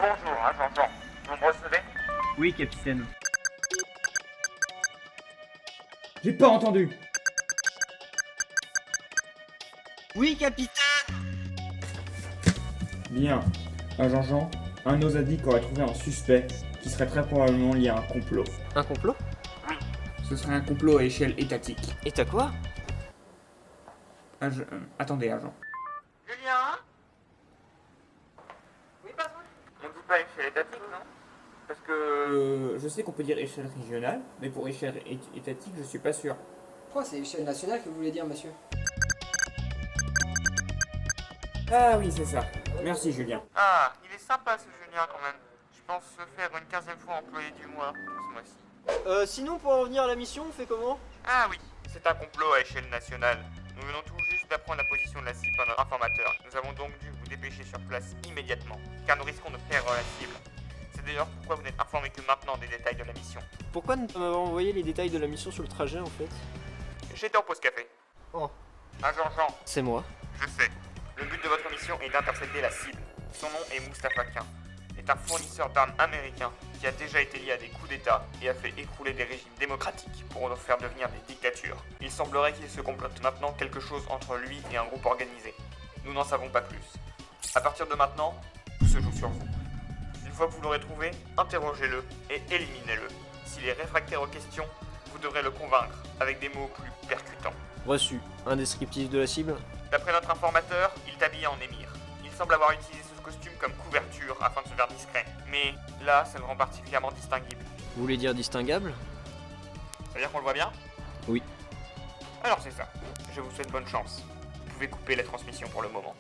bonjour, j'entends. Vous me recevez? Oui, capitaine. J'ai pas entendu. Oui, capitaine. Bien. Agent Jean, un de nos addicts aurait trouvé un suspect qui serait très probablement lié à un complot. Un complot? Ce serait un complot à échelle étatique. Et t'as quoi? Attendez, agent. Julien? Oui, patron? On dit pas échelle étatique, non? Parce que... Je sais qu'on peut dire échelle régionale, mais pour échelle étatique, je suis pas sûr. Quoi, c'est échelle nationale que vous voulez dire, monsieur? Ah oui, c'est ça. Merci, Julien. Ah, il est sympa ce Julien quand même. Je pense se faire une 15e fois employé du mois ce mois-ci. Sinon, pour en revenir à la mission, on fait comment? Ah oui, c'est un complot à échelle nationale. Nous venons tout juste d'apprendre la position de la cible par notre informateur. Nous avons donc dû vous dépêcher sur place immédiatement, car nous risquons de perdre la cible. C'est d'ailleurs pourquoi vous n'êtes informé que maintenant des détails de la mission. Pourquoi ne pas m'avoir envoyé les détails de la mission sur le trajet, en fait? J'étais en pause café. Oh. Agent Jean, C'est moi. je sais. Le but de votre mission est d'intercepter la cible. Son nom est Mustafa Quin. C'est un fournisseur d'armes américain qui a déjà été lié à des coups d'État et a fait écrouler des régimes démocratiques pour nous faire devenir des dictatures. Il semblerait qu'il se complote maintenant quelque chose entre lui et un groupe organisé. Nous n'en savons pas plus. À partir de maintenant, tout se joue sur vous. Une fois que vous l'aurez trouvé, interrogez-le et éliminez-le. S'il est réfractaire aux questions, vous devrez le convaincre avec des mots plus percutants. Reçu. Un descriptif de la cible? D'après notre informateur, il est habillé en émir. Il semble avoir utilisé ce costume comme couverture afin de se faire discret. Mais là, ça le rend particulièrement distinguible. Vous voulez dire distinguable? Ça veut dire qu'on le voit bien? Oui. Alors c'est ça. Je vous souhaite bonne chance. Vous pouvez couper la transmission pour le moment.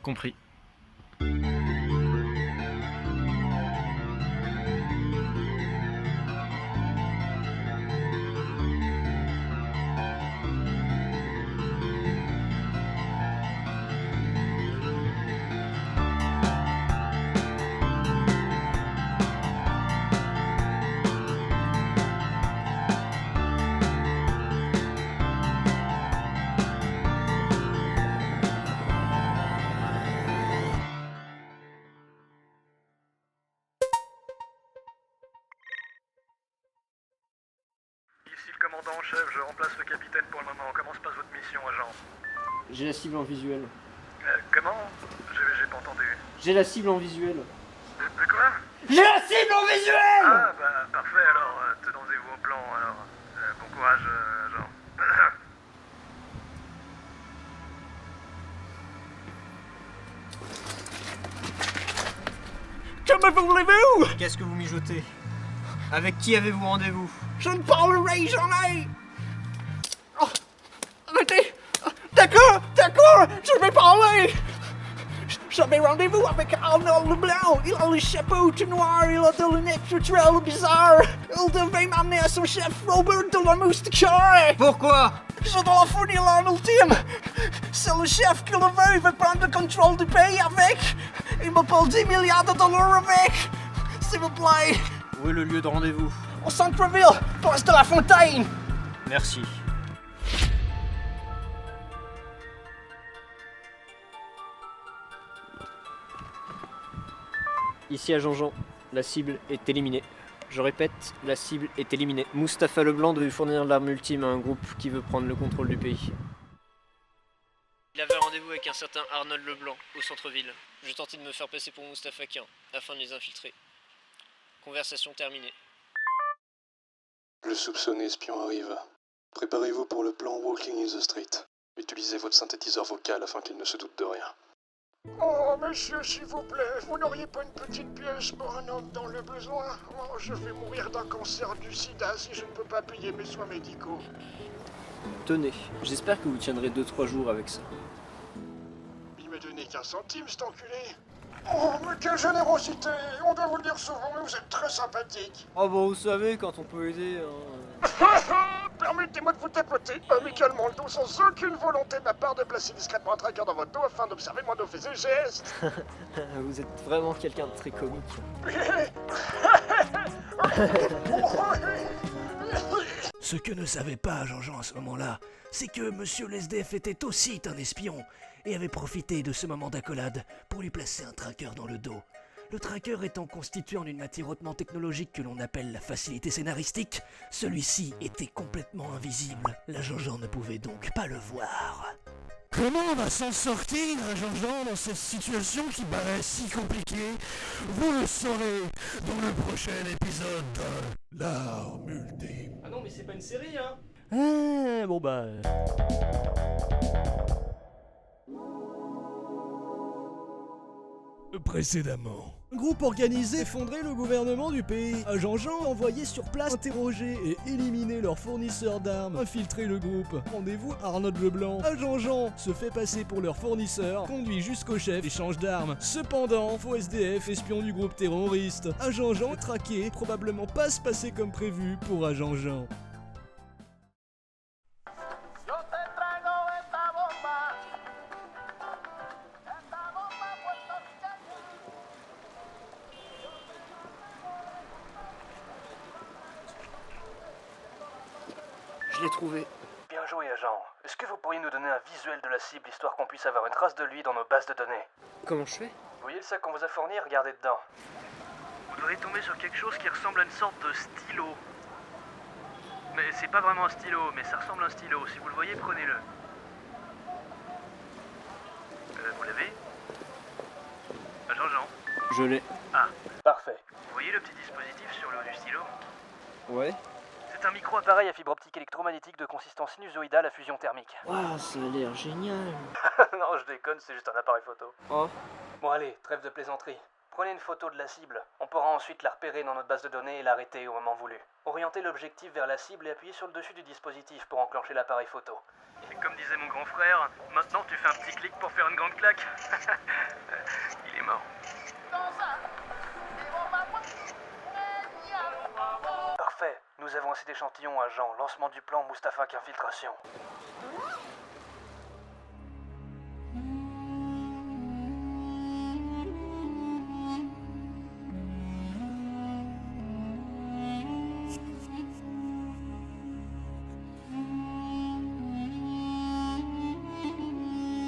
Compris. Ici le commandant en chef, je remplace le capitaine pour le moment. Comment se passe votre mission, agent? J'ai la cible en visuel. Comment? J'ai pas entendu. J'ai la cible en visuel. De quoi? J'ai la cible en visuel! Ah bah parfait alors, tenons-vous au plan alors. Bon courage, agent. Que me voulez-vous? Qu'est-ce que vous mijotez? Avec qui avez-vous rendez-vous? Je ne parlerai jamais! Oh, arrêtez! D'accord, je vais parler! J'avais rendez-vous avec Arnold Leblanc. Il a le chapeau tout noir, il a des lunettes très bizarres. Il devait m'amener à son chef Robert de la Moustiquaire. Pourquoi? Je dois fournir l'arme ultime. C'est le chef qui le veut, il veut prendre le contrôle du pays avec. Il me paye 10 milliards de dollars avec. S'il vous plaît. Où est le lieu de rendez-vous? Au centre-ville, place de la Fontaine. Merci. Ici à Jean-Jean, la cible est éliminée. Je répète, la cible est éliminée. Mustapha Leblanc devait fournir l'arme ultime à un groupe qui veut prendre le contrôle du pays. Il avait rendez-vous avec un certain Arnold Leblanc, au centre-ville. Je tentais de me faire passer pour Mustafa Quin, afin de les infiltrer. Conversation terminée. Le soupçonné espion arrive. Préparez-vous pour le plan Walking in the Street. Utilisez votre synthétiseur vocal afin qu'il ne se doute de rien. Oh, monsieur, s'il vous plaît, vous n'auriez pas une petite pièce pour un homme dans le besoin? Oh, je vais mourir d'un cancer du sida si je ne peux pas payer mes soins médicaux. Tenez, j'espère que vous tiendrez 2-3 jours avec ça. Il m'a donné qu'un centime, cet enculé. Oh, mais quelle générosité! On doit vous le dire souvent, mais vous êtes très sympathique. Oh bon, vous savez, quand on peut aider, Permettez-moi de vous tapoter amicalement le dos sans aucune volonté de ma part de placer discrètement un tracker dans votre dos afin d'observer mon dos faits et gestes. Vous êtes vraiment quelqu'un de très comique. Ce que ne savait pas Jean-Jean à ce moment-là, c'est que Monsieur l'SDF était aussi un espion et avait profité de ce moment d'accolade pour lui placer un tracker dans le dos. Le tracker étant constitué en une matière hautement technologique que l'on appelle la facilité scénaristique, celui-ci était complètement invisible. L'agent Jean ne pouvait donc pas le voir. Comment on va s'en sortir, agent Jean, dans cette situation qui paraît si compliquée? Vous le saurez dans le prochain épisode de L'arme ultime. Ah non, mais c'est pas une série, hein. Ah, bon bah... Précédemment. Groupe organisé effondrer le gouvernement du pays. Agent Jean envoyé sur place interroger et éliminer leurs fournisseurs d'armes. Infiltrer le groupe. Rendez-vous à Arnaud Leblanc. Agent Jean se fait passer pour leur fournisseur. Conduit jusqu'au chef. Échange d'armes. Cependant, faux SDF, espion du groupe terroriste. Agent Jean traqué. Probablement pas se passer comme prévu pour Agent Jean. Je l'ai trouvé. Bien joué, agent. Est-ce que vous pourriez nous donner un visuel de la cible, histoire qu'on puisse avoir une trace de lui dans nos bases de données? Comment je fais? Vous voyez le sac qu'on vous a fourni? Regardez dedans. Vous devez tomber sur quelque chose qui ressemble à une sorte de stylo. Mais c'est pas vraiment un stylo, mais ça ressemble à un stylo. Si vous le voyez, prenez-le. Vous l'avez? Agent Jean. Je l'ai. Ah, Parfait. vous voyez le petit dispositif sur le haut du stylo? Ouais. C'est un micro Appareil à fibre optique électromagnétique de consistance sinusoïdale à fusion thermique. Waouh, ça a l'air génial. Non, je déconne, c'est juste un appareil photo. Oh. Bon allez, trêve de plaisanterie. Prenez une photo de la cible. On pourra ensuite la repérer dans notre base de données et l'arrêter au moment voulu. Orientez l'objectif vers la cible et appuyez sur le dessus du dispositif pour enclencher l'appareil photo. Et comme disait mon grand frère, maintenant tu fais un petit clic pour faire une grande claque. Il est mort. Parfait. Nous avons assez d'échantillons, agent. Lancement du plan Mustapha qu'infiltration.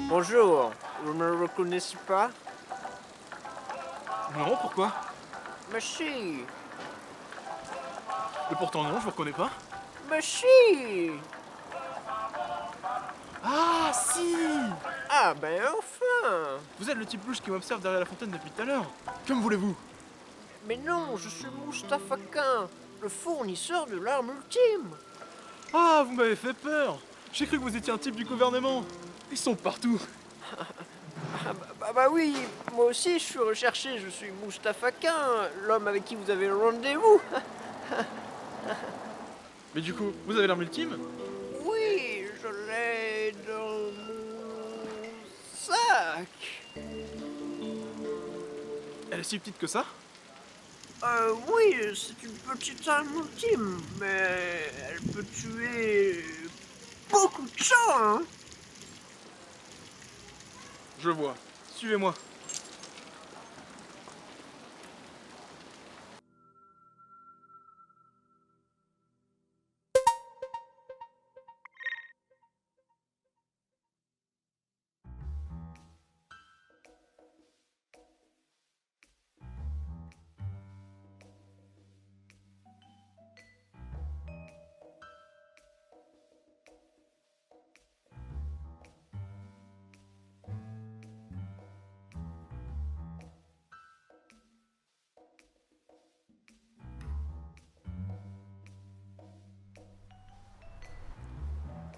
Bonjour, vous me reconnaissez pas? Non, pourquoi? Mais si. Mais pourtant non, je vous reconnais pas. Mais si. Ah, si! Ah ben enfin. Vous êtes le type louche qui m'observe derrière la fontaine depuis tout à l'heure. Comme voulez-vous? Mais non, je suis Mustapha Quin, le fournisseur de l'arme ultime. Ah, vous m'avez fait peur. J'ai cru que vous étiez un type du gouvernement. Ils sont partout. Bah oui, moi aussi je suis recherché, je suis Mustapha Quin, l'homme avec qui vous avez rendez-vous. Mais du coup, vous avez l'arme ultime? Oui, je l'ai dans mon sac. Elle est si petite que ça? Oui, c'est une petite arme ultime, mais elle peut tuer beaucoup de gens, hein. Je vois. Suivez-moi.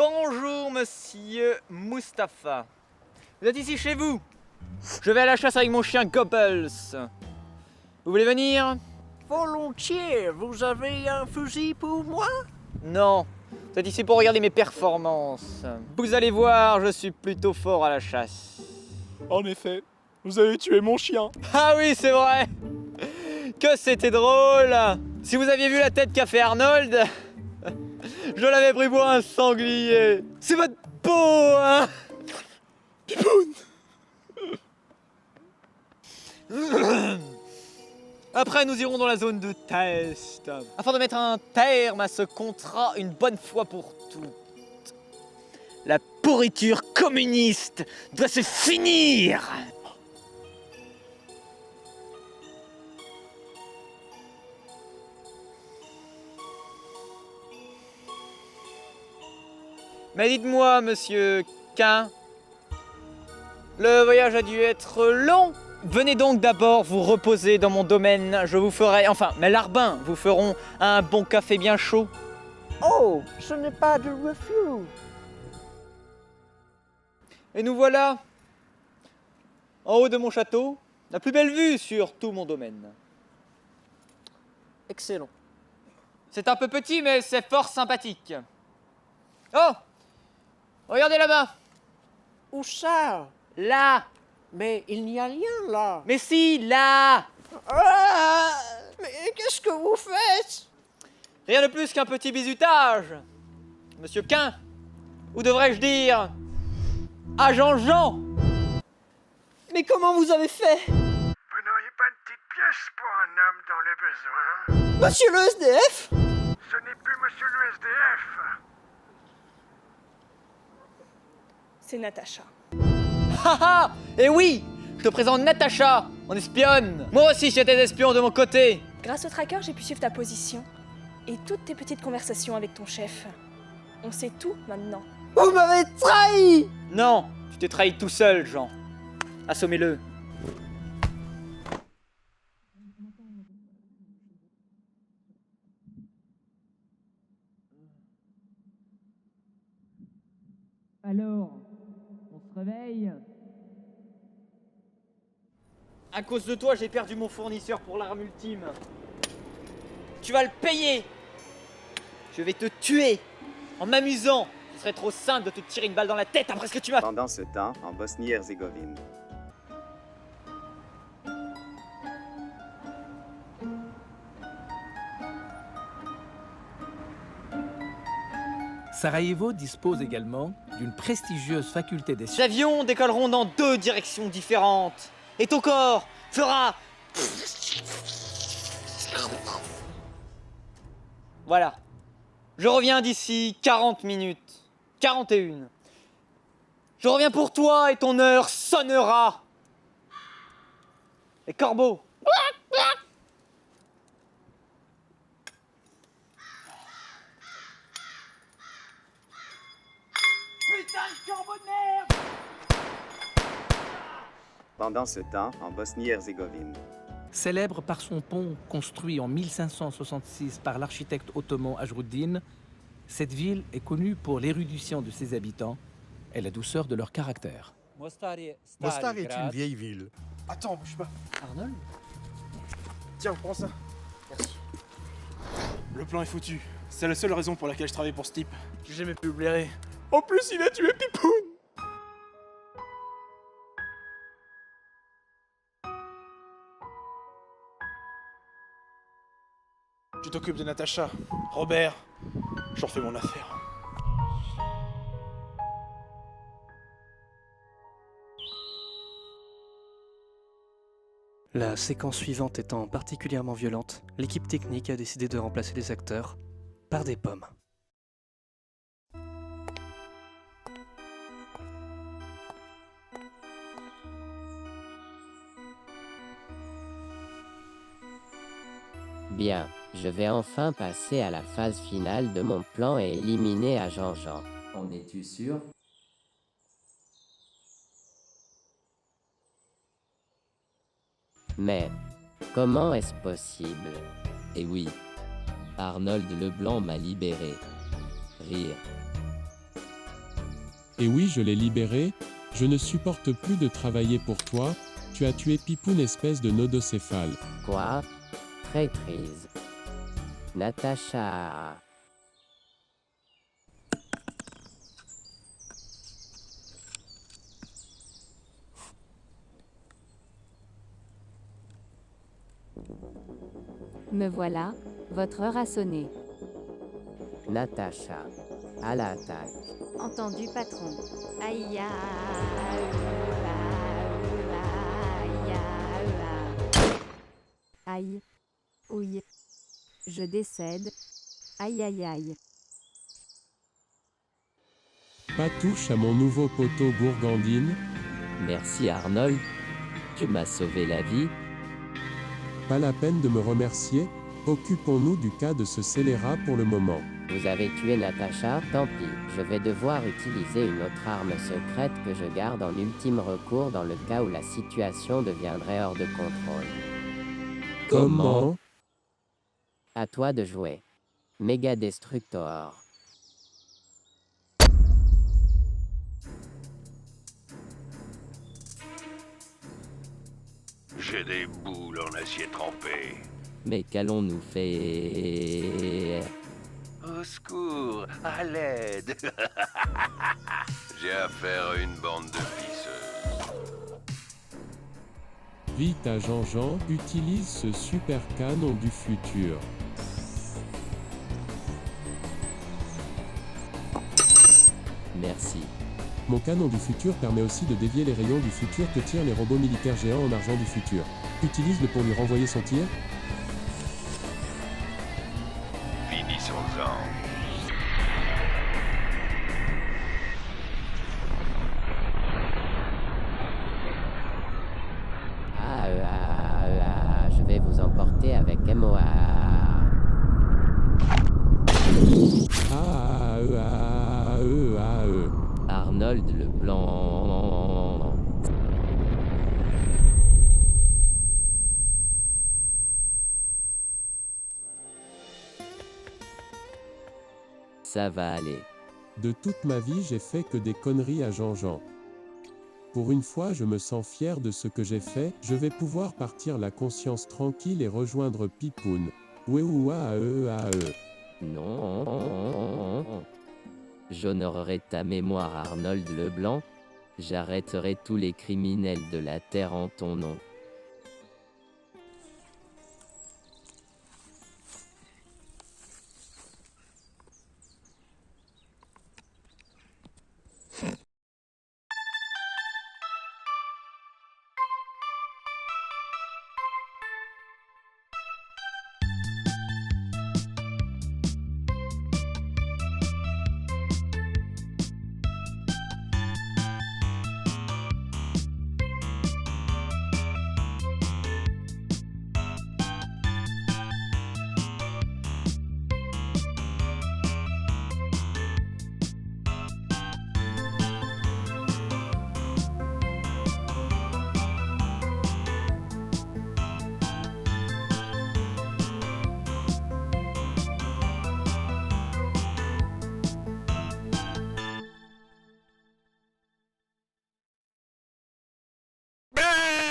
Bonjour, monsieur Mustapha. Vous êtes ici chez vous? Je vais à la chasse avec mon chien Goebbels. Vous voulez venir? Volontiers, vous avez un fusil pour moi? Non. Vous êtes ici pour regarder mes performances. Vous allez voir, je suis plutôt fort à la chasse. En effet, vous avez tué mon chien. Ah oui, c'est vrai. Que c'était drôle. Si vous aviez vu la tête qu'a fait Arnold, je l'avais pris pour un sanglier. C'est votre peau, hein? Pipoun! Après, nous irons dans la zone de test, afin de mettre un terme à ce contrat une bonne fois pour toutes. La pourriture communiste doit se finir! Mais dites-moi, monsieur Quin, le voyage a dû être long. Venez donc d'abord vous reposer dans mon domaine. Je vous ferai, enfin, mes larbins vous feront un bon café bien chaud. Oh, ce n'est pas de refus. Et nous voilà, en haut de mon château, la plus belle vue sur tout mon domaine. Excellent. C'est un peu petit, mais c'est fort sympathique. Oh! Regardez là-bas! Où ça? Là! Mais il n'y a rien là. Mais si, là! Ah, mais qu'est-ce que vous faites? Rien de plus qu'un petit bisutage. Monsieur Quin, ou devrais-je dire, agent Jean. Mais comment vous avez fait? Vous n'auriez pas une petite pièce pour un homme dans le besoin? Monsieur le SDF? Ce n'est plus monsieur le SDF. C'est Natacha. Haha! Et oui! Je te présente Natacha, mon espionne. Moi aussi j'ai des espions de mon côté. Grâce au tracker, j'ai pu suivre ta position et toutes tes petites conversations avec ton chef. On sait tout maintenant. Vous m'avez trahi! Non, tu t'es trahi tout seul, Jean. Assommez-le. Alors, on se réveille. À cause de toi, j'ai perdu mon fournisseur pour l'arme ultime. Tu vas le payer. Je vais te tuer en m'amusant. Ce serait trop simple de te tirer une balle dans la tête après ce que tu m'as fait. Pendant ce temps, en Bosnie-Herzégovine. Sarajevo dispose également d'une prestigieuse faculté des Ces avions décolleront dans 2 directions différentes. Et ton corps fera... Voilà. Je reviens d'ici 40 minutes. 41. Je reviens pour toi et ton heure sonnera. Et Corbeau. Putain de corbeau de merde! Pendant ce temps, en Bosnie-Herzégovine. Célèbre par son pont construit en 1566 par l'architecte ottoman Ajruddin, cette ville est connue pour l'érudition de ses habitants et la douceur de leur caractère. Mostar est une vieille ville. Attends, bouge pas. Arnold? Tiens, prends ça. Merci. Le plan est foutu. C'est la seule raison pour laquelle je travaille pour ce type. J'ai jamais pu le blairer. En plus, il a tué Pipoun! Tu t'occupes de Natacha. Robert, j'en fais mon affaire. La séquence suivante étant particulièrement violente, l'équipe technique a décidé de remplacer les acteurs par des pommes. Bien, je vais enfin passer à la phase finale de mon plan et éliminer Agent Jean. En es-tu sûr? Mais, comment est-ce possible? Eh oui, Arnold Leblanc m'a libéré. Rire. Et oui, je l'ai libéré, je ne supporte plus de travailler pour toi, tu as tué Pipoun espèce de nodocéphale. Quoi? Traîtrise. Natacha. Me voilà, votre heure a sonné. Natacha, à l'attaque. Entendu, patron. Aïe, aïe. Ouille. Je décède. Aïe aïe aïe. Pas touche à mon nouveau poteau Gourgandine. Merci Arnold. Tu m'as sauvé la vie. Pas la peine de me remercier, occupons-nous du cas de ce scélérat pour le moment. Vous avez tué Natacha, tant pis, je vais devoir utiliser une autre arme secrète que je garde en ultime recours dans le cas où la situation deviendrait hors de contrôle. Comment? À toi de jouer. Méga Destructor. J'ai des boules en acier trempé. Mais qu'allons-nous faire? Au secours, à l'aide. J'ai affaire à une bande de pisseuses. Vite à Jean-Jean, utilise ce super canon du futur. Merci. Mon canon du futur permet aussi de dévier les rayons du futur que tirent les robots militaires géants en argent du futur. Utilise-le pour lui renvoyer son tir. Finissons-en. Je vais vous emporter avec MOA. Arnold Leblanc. Ça va aller. De toute ma vie, j'ai fait que des conneries à Jean-Jean. Pour une fois, je me sens fier de ce que j'ai fait, je vais pouvoir partir la conscience tranquille et rejoindre Pipoun. Non. J'honorerai ta mémoire, Arnold Leblanc. J'arrêterai tous les criminels de la Terre en ton nom.